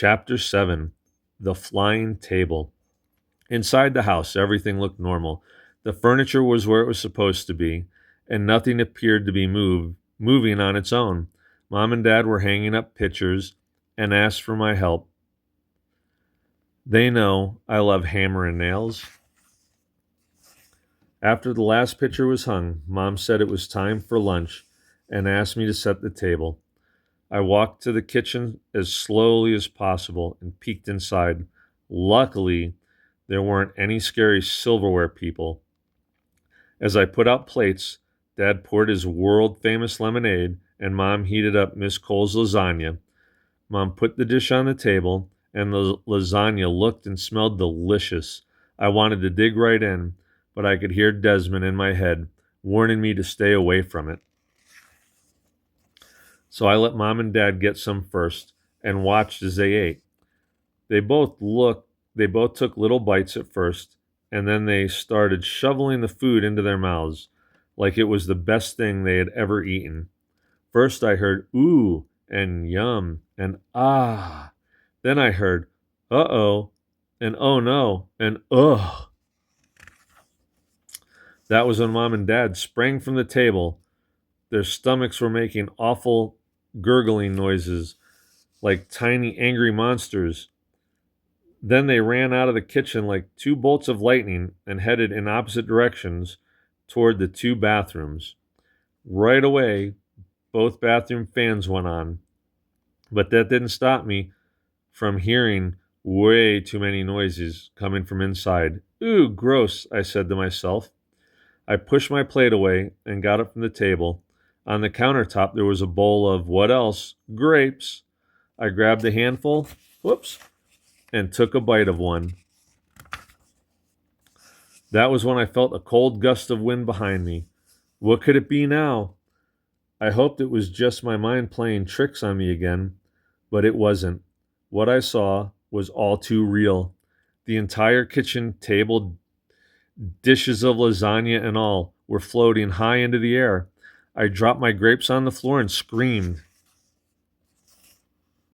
Chapter 7. The Flying Table. Inside the house, everything looked normal. The furniture was where it was supposed to be, and nothing appeared to be moving on its own. Mom and Dad were hanging up pictures and asked for my help. They know I love hammering nails. After the last picture was hung, Mom said it was time for lunch and asked me to set the table. I walked to the kitchen as slowly as possible and peeked inside. Luckily, there weren't any scary silverware people. As I put out plates, Dad poured his world-famous lemonade, and Mom heated up Miss Cole's lasagna. Mom put the dish on the table, and the lasagna looked and smelled delicious. I wanted to dig right in, but I could hear Desmond in my head, warning me to stay away from it. So I let Mom and Dad get some first and watched as they ate. They both took little bites at first, and then they started shoveling the food into their mouths like it was the best thing they had ever eaten. First I heard ooh and yum and ah. Then I heard uh-oh and oh no and ugh. That was when Mom and Dad sprang from the table. Their stomachs were making awful gurgling noises like tiny angry monsters. Then they ran out of the kitchen like two bolts of lightning and headed in opposite directions toward the two bathrooms. Right away, both bathroom fans went on, but that didn't stop me from hearing way too many noises coming from inside. Ooh, gross, I said to myself. I pushed my plate away and got up from the table. On the countertop, there was a bowl of, what else? Grapes. I grabbed a handful, and took a bite of one. That was when I felt a cold gust of wind behind me. What could it be now? I hoped it was just my mind playing tricks on me again, but it wasn't. What I saw was all too real. The entire kitchen table, dishes of lasagna and all, were floating high into the air. I dropped my grapes on the floor and screamed.